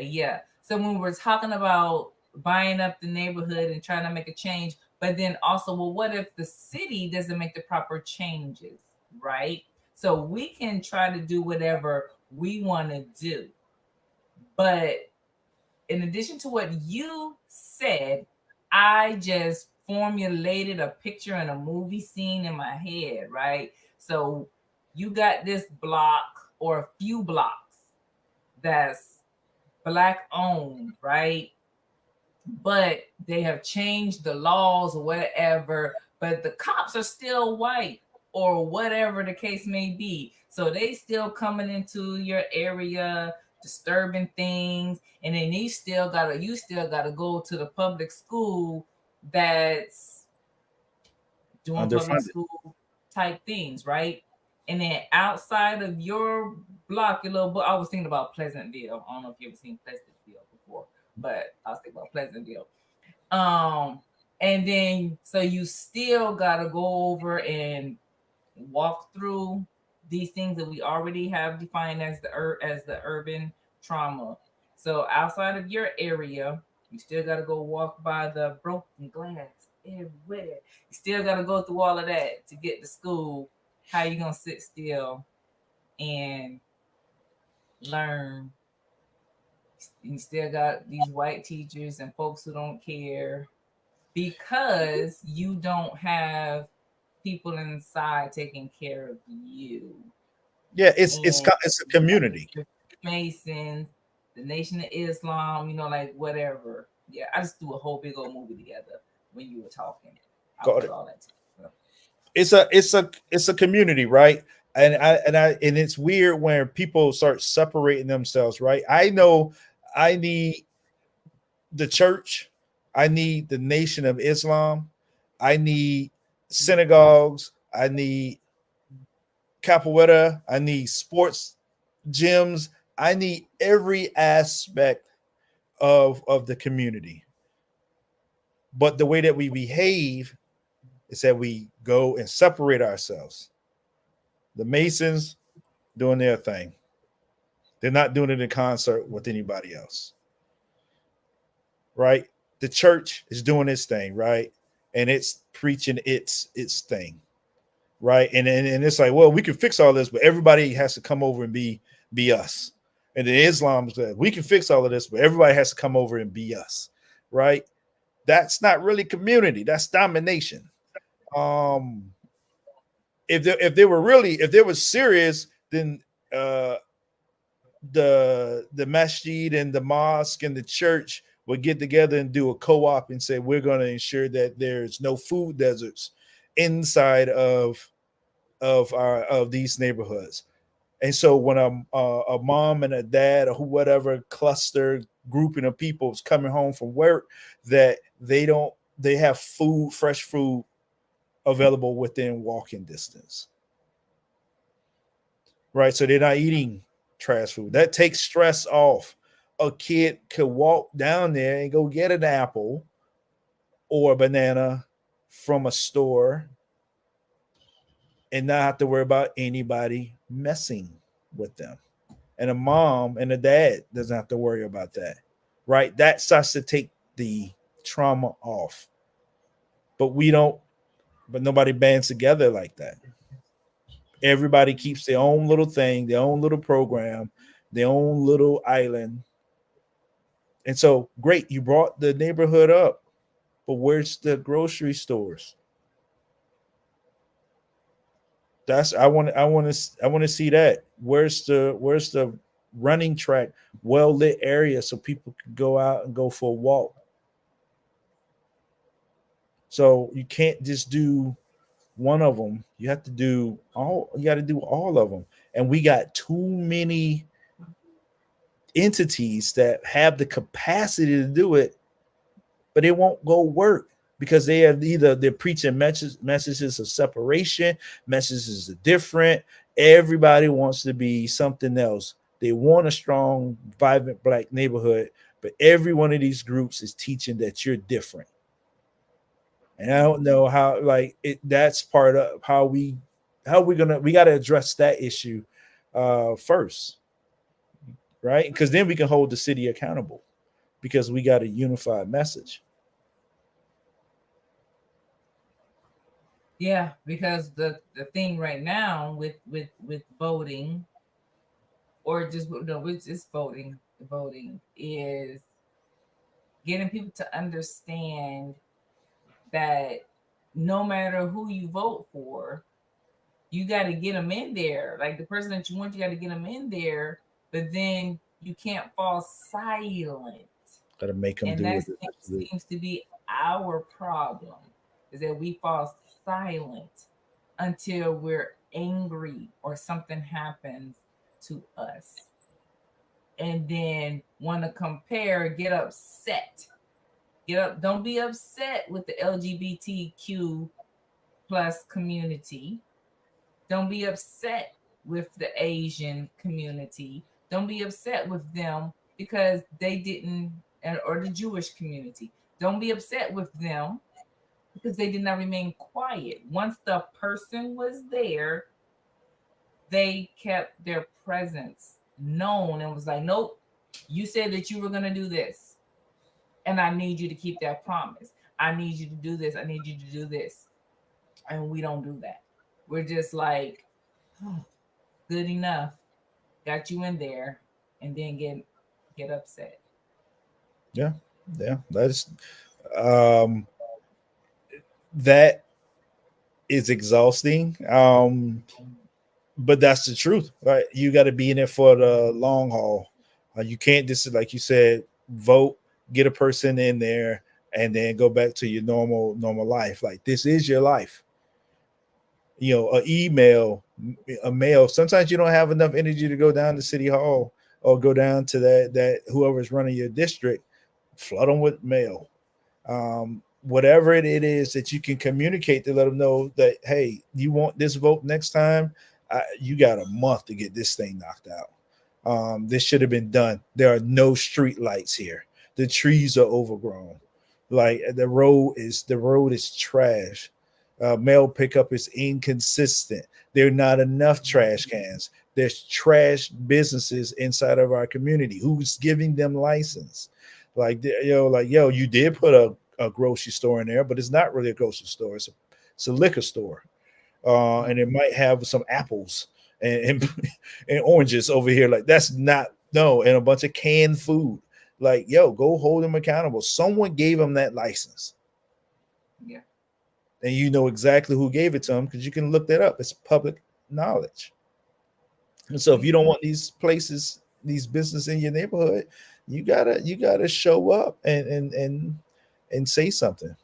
yeah. So when we're talking about buying up the neighborhood and trying to make a change, but then also, well, what if the city doesn't make the proper changes, right? So we can try to do whatever we want to do. But in addition to what you said, I just formulated a picture and a movie scene in my head, right? So you got this block or a few blocks that's Black owned, right? But they have changed the laws or whatever, but the cops are still white or whatever the case may be. So they still coming into your area, disturbing things, and then you still gotta go to the public school that's doing public Underfunded. school type things, right? And then outside of your block, your little, I was thinking about Pleasantville. I don't know if you ever seen Pleasantville before, but I was thinking about Pleasantville. And then so you still gotta go over and walk through these things that we already have defined as the urban trauma. So outside of your area, you still gotta go walk by the broken glass everywhere. You still gotta go through all of that to get to school. How you gonna sit still and learn? You still got these white teachers and folks who don't care because you don't have people inside taking care of you. Yeah, And it's a community. Masons, the Nation of Islam, like whatever. Yeah, I just threw a whole big old movie together when you were talking. I Got put it. all that together. It's a community, right? And it's weird when people start separating themselves, right? I know I need the church, I need the Nation of Islam, I need synagogues, I need capoeira, I need sports gyms, I need every aspect of the community. But the way that we behave is that we go and separate ourselves. The Masons doing their thing. They're not doing it in concert with anybody else. Right? The church is doing its thing, right? And it's preaching its thing. Right? And it's like, well, we can fix all this, but everybody has to come over and be us. And then Islam says we can fix all of this, but everybody has to come over and be us. Right? That's not really community. That's domination. Um, if they were serious, then the masjid and the mosque and the church would get together and do a co-op and say we're going to ensure that there's no food deserts inside of these neighborhoods. And so when a mom and a dad or whatever cluster grouping of people is coming home from work, that they have food, fresh food available within walking distance. Right. So they're not eating trash food. That takes stress off. A kid could walk down there and go get an apple or a banana from a store and not have to worry about anybody messing with them. And a mom and a dad doesn't have to worry about that. Right. That starts to take the trauma off. But nobody bands together like that. Everybody keeps their own little thing, their own little program, their own little island. And so, great, you brought the neighborhood up, but where's the grocery stores? I want to see that. Where's the running track, well lit area so people can go out and go for a walk? So you can't just do one of them. You have to do all. You got to do all of them. And we got too many entities that have the capacity to do it, but it won't go work because they're preaching messages of separation, messages of different. Everybody wants to be something else. They want a strong, vibrant black neighborhood, but every one of these groups is teaching that you're different. And I don't know how, that's part of we got to address that issue first, right? Because then we can hold the city accountable because we got a unified message. Yeah, because the thing right now with voting, or just no, with just voting is getting people to understand that no matter who you vote for, you got to get them in there. Like the person that you want, you got to get them in there, but then you can't fall silent. Got to make them And do that it. seems to be our problem, is that we fall silent until we're angry or something happens to us. And then want to compare, get upset. Get up, don't be upset with the LGBTQ plus community. Don't be upset with the Asian community. Don't be upset with them because they didn't, or the Jewish community. Don't be upset with them because they did not remain quiet. Once the person was there, they kept their presence known and was like, nope, you said that you were going to do this. And I need you to keep that promise. I need you to do this. I need you to do this. And we don't do that. We're just like, oh, good enough. Got you in there, and then get upset. Yeah, that's that is exhausting. But that's the truth, right? You got to be in it for the long haul. You can't just, like you said, vote, get a person in there, and then go back to your normal life. Like, this is your life. You know, an email, a mail. Sometimes you don't have enough energy to go down to City Hall or go down to that whoever's running your district. Flood them with mail. Whatever it is that you can communicate to let them know that, hey, you want this vote next time, you got a month to get this thing knocked out. This should have been done. There are no street lights here. The trees are overgrown. Like, the road is trash. Mail pickup is inconsistent. There are not enough trash cans. There's trash businesses inside of our community. Who's giving them license? Like, you did put a grocery store in there, but it's not really a grocery store. It's a liquor store. And it might have some apples and and oranges over here. Like, that's not, no, and a bunch of canned food. Like, go hold them accountable. Someone gave them that license. Yeah. And you know exactly who gave it to them, because you can look that up. It's public knowledge. And so if you don't want these places, these businesses in your neighborhood, you gotta show up and say something.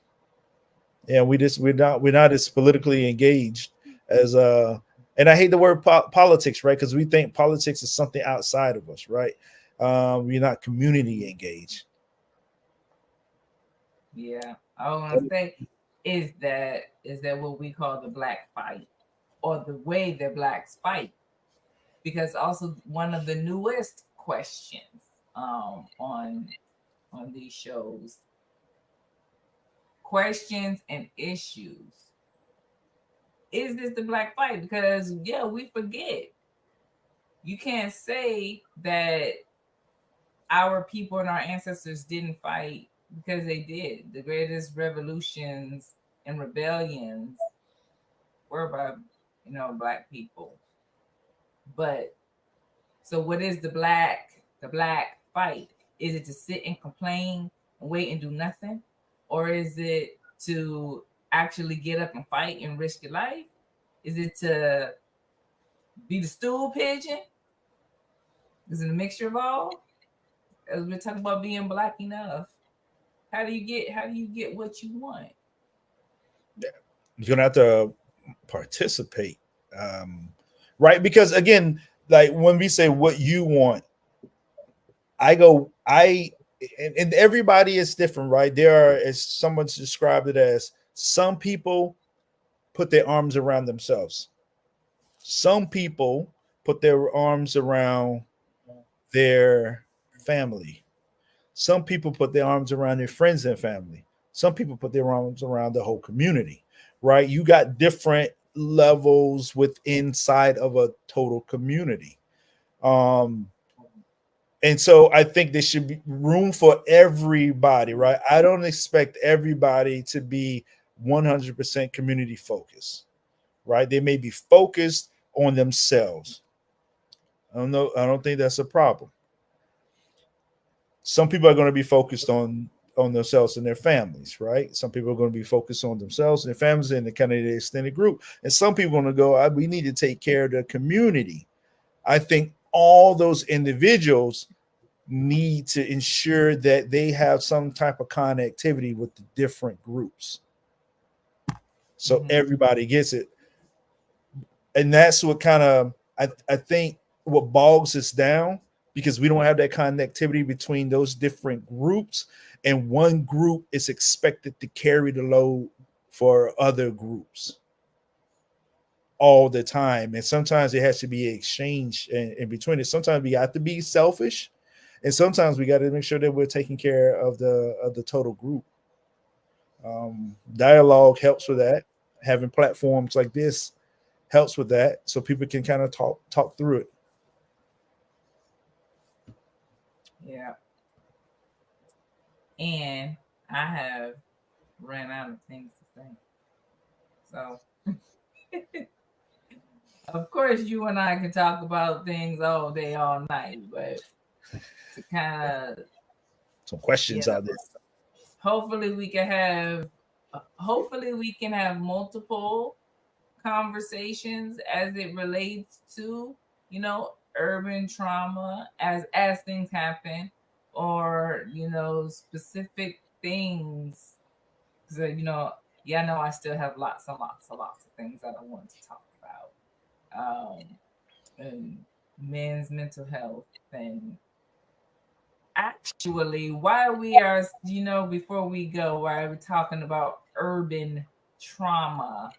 Yeah, we're not as politically engaged as and I hate the word politics, right? Because we think politics is something outside of us, right? We're not community engaged. Yeah, I want to say is that what we call the black fight, or the way that blacks fight? Because also one of the newest questions on these shows, questions and issues, is this the black fight? Because we forget. You can't say that our people and our ancestors didn't fight, because they did. The greatest revolutions and rebellions were by black people. But so what is the black fight? Is it to sit and complain and wait and do nothing? Or is it to actually get up and fight and risk your life? Is it to be the stool pigeon? Is it a mixture of all? As we're talking about being black enough, how do you get what you want? You're gonna have to participate, right? Because again, like, when we say what you want, and everybody is different, right? There are, as someone's described it as, some people put their arms around themselves. Some people put their arms around their family. Some people put their arms around their friends and family. Some people put their arms around the whole community, right? You got different levels inside of a total community. And so I think there should be room for everybody, right? I don't expect everybody to be 100% community focused, right? They may be focused on themselves. I don't think that's a problem. Some people are going to be focused on on themselves and their families, right? Some people are going to be focused on themselves and their families and the kind of the extended group. And some people are going to go, we need to take care of the community. I think all those individuals need to ensure that they have some type of connectivity with the different groups. So everybody gets it. And that's what kind of, I think what bogs us down, because we don't have that connectivity between those different groups, and one group is expected to carry the load for other groups all the time. And sometimes it has to be exchanged in between it. Sometimes we have to be selfish, and sometimes we got to make sure that we're taking care of the total group. Dialogue helps with that. Having platforms like this helps with that, so people can kind of talk through it. Yeah. And I have ran out of things to say. So, of course, you and I can talk about things all day, all night, but to kind of some questions out there. Hopefully we can have multiple conversations as it relates to, urban trauma as things happen, or specific things. So I know I still have lots of things that I want to talk about, and men's mental health. And actually, while we are, before we go, while we're talking about urban trauma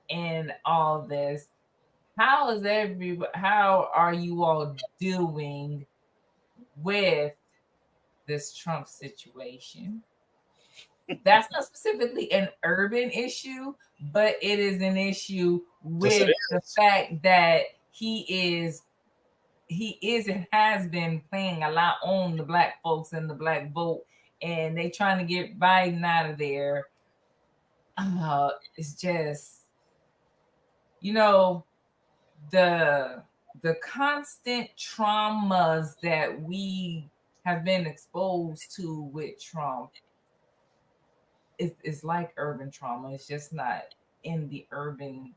and all this, how are you all doing with this Trump situation? That's not specifically an urban issue, but it is an issue with the fact that he is and has been playing a lot on the black folks and the black vote, and they trying to get Biden out of there. It's just, the constant traumas that we have been exposed to with Trump is like urban trauma. It's just not in the urban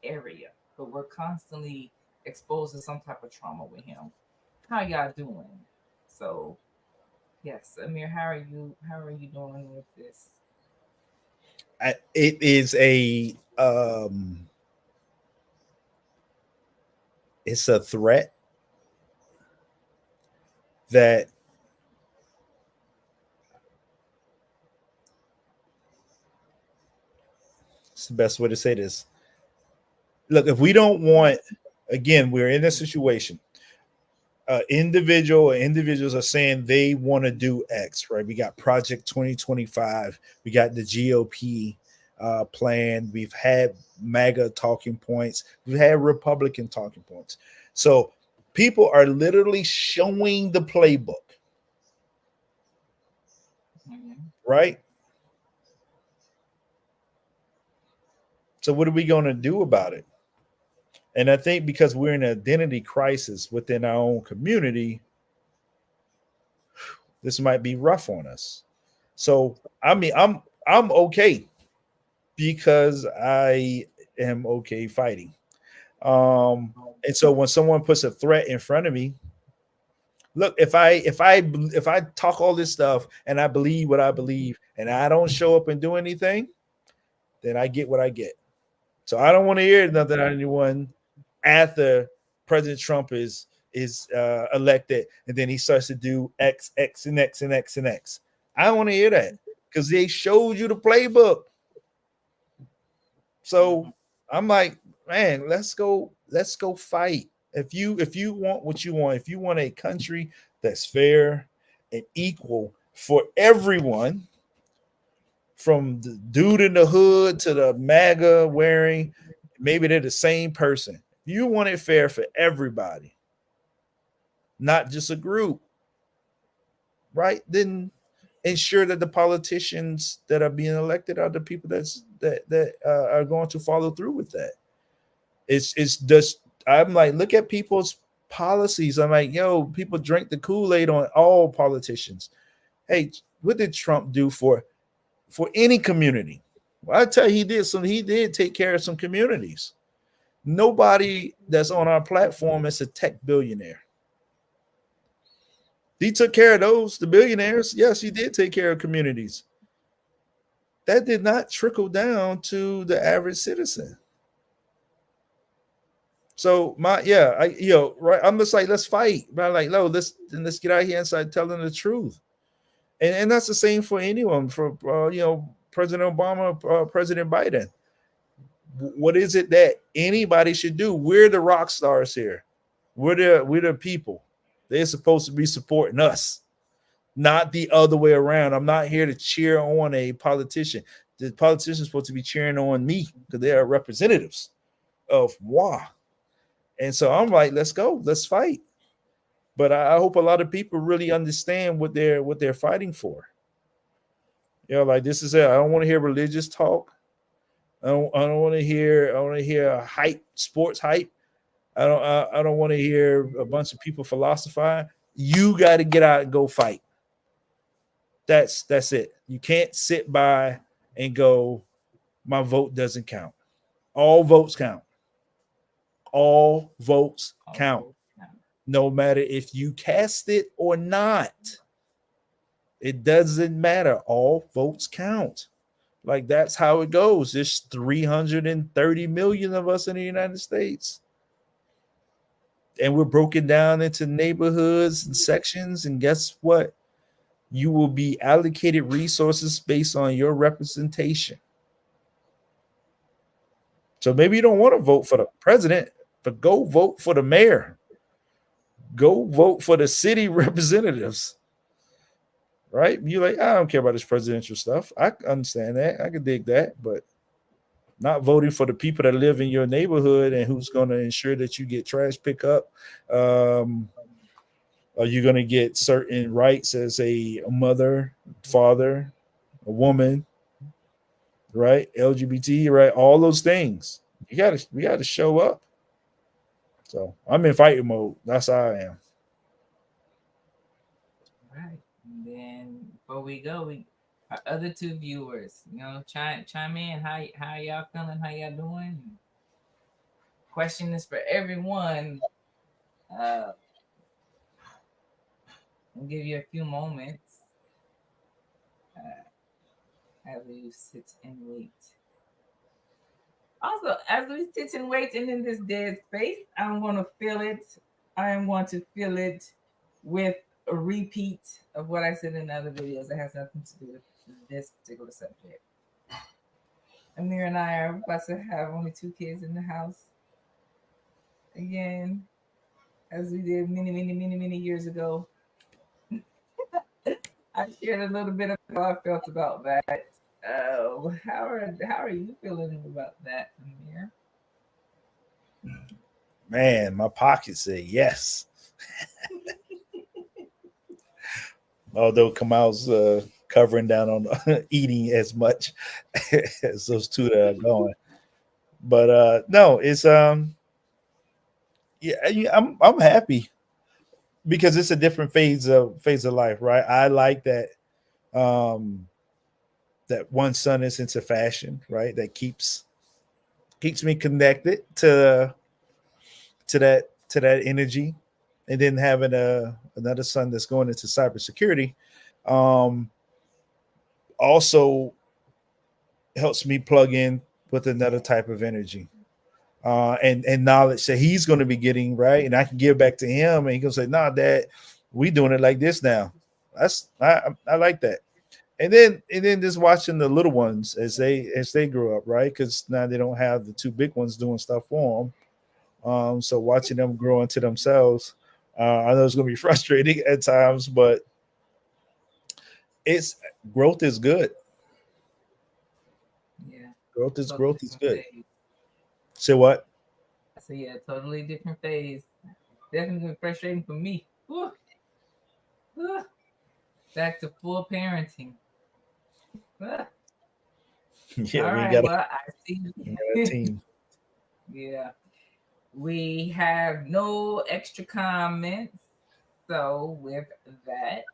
area, but we're constantly exposed to some type of trauma with him. How y'all doing? So, yes, Ameer, how are you doing with this? It is it's a threat that it's the best way to say this. Look, if we don't want, again, we're in a situation. Individuals are saying they want to do X, right? We got Project 2025. We got the GOP plan. We've had MAGA talking points. We've had Republican talking points. So people are literally showing the playbook, right? So what are we going to do about it? And I think because we're in an identity crisis within our own community, this might be rough on us. So I mean, I'm okay because I am okay fighting. And so when someone puts a threat in front of me, look, if I talk all this stuff and I believe what I believe and I don't show up and do anything, then I get what I get. So I don't want to hear nothing out of anyone after President Trump is elected, and then he starts to do X, X, and X, and X, and X. I don't want to hear that because they showed you the playbook. So I'm like, man, let's go fight. If you want what you want, if you want a country that's fair and equal for everyone, from the dude in the hood to the MAGA wearing, maybe they're the same person. You want it fair for everybody, not just a group, right? Then ensure that the politicians that are being elected are the people that are going to follow through with that. It's just, I'm like, look at people's policies. I'm like, yo, people drink the Kool-Aid on all politicians. Hey, what did Trump do for any community? Well, I tell you, he did some. He did take care of some communities. Nobody that's on our platform is a tech billionaire. He took care of those, the billionaires. Yes, he did take care of communities. That did not trickle down to the average citizen. So right. I'm just like, let's fight. But I'm like, no, let's get out here and start telling the truth. And that's the same for anyone, for President Obama, President Biden. What is it that anybody should do? We're the rock stars here. We're the people. They're supposed to be supporting us, not the other way around. I'm not here to cheer on a politician. The politician is supposed to be cheering on me because they are representatives of moi. And so I'm like, let's go, let's fight. But I hope a lot of people really understand what they're fighting for. Like this is it. I don't want to hear religious talk. I don't want to hear. I want to hear hype, sports hype. I don't want to hear a bunch of people philosophize. You got to get out and go fight. That's it. You can't sit by and go, my vote doesn't count. All votes count. All votes count. No matter if you cast it or not. It doesn't matter. All votes count. Like that's how it goes. There's 330 million of us in the United States. And we're broken down into neighborhoods and sections. And guess what? You will be allocated resources based on your representation. So maybe you don't want to vote for the president, but go vote for the mayor. Go vote for the city representatives. Right? You're like, I don't care about this presidential stuff. I understand that. I can dig that, but not voting for the people that live in your neighborhood and who's going to ensure that you get trash pickup. Are you going to get certain rights as a mother, father, a woman, right? LGBT, right? All those things. We got to show up. So I'm in fighting mode. That's how I am. Right. And then before we go, our other two viewers, chime in. How y'all feeling? How y'all doing? Question is for everyone. I'll give you a few moments as we sit and wait. Also, as we sit and wait and in this dead space, I'm going to feel it. I am going to fill it with a repeat of what I said in other videos that has nothing to do with this particular subject. Ameer and I are about to have only 2 kids in the house. Again, as we did many years ago. I shared a little bit of how I felt about that. How are you feeling about that, Ameer? Man, my pockets say yes. Although Kamal's covering down on eating as much as those two that are going. But no, it's I'm happy because it's a different phase of life, right? I like that that one son is into fashion, right? That keeps me connected to that energy. And then having another son that's going into cybersecurity also helps me plug in with another type of energy and knowledge that he's going to be getting, right? And I can give back to him, and he can say, "Nah, Dad, we doing it like this now." I like that. And then just watching the little ones as they grow up, right? Because now they don't have the 2 big ones doing stuff for them. So watching them grow into themselves, I know it's going to be frustrating at times, but growth is good. Yeah, growth is good. Phase. Say what? So yeah, totally different phase. Definitely frustrating for me. Back to full parenting. Yeah, all right. Well, I see. A team. Yeah. We have no extra comments. So with that,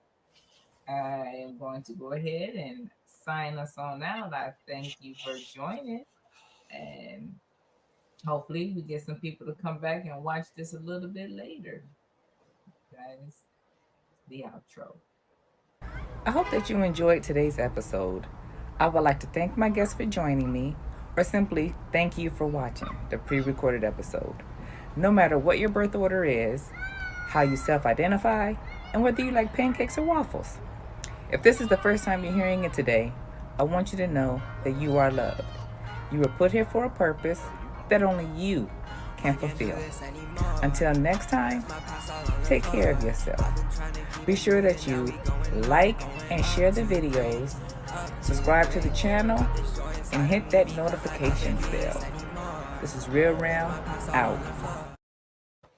I am going to go ahead and sign us on out. I thank you for joining, and hopefully we get some people to come back and watch this a little bit later. That is the outro. I hope that you enjoyed today's episode. I would like to thank my guests for joining me, or simply thank you for watching the pre-recorded episode. No matter what your birth order is, how you self-identify, and whether you like pancakes or waffles. If this is the first time you're hearing it today, I want you to know that you are loved. You were put here for a purpose that only you can fulfill. Until next time, take care of yourself. Be sure that you like and share the videos, subscribe to the channel, and hit that notifications bell. This is Real Realm out.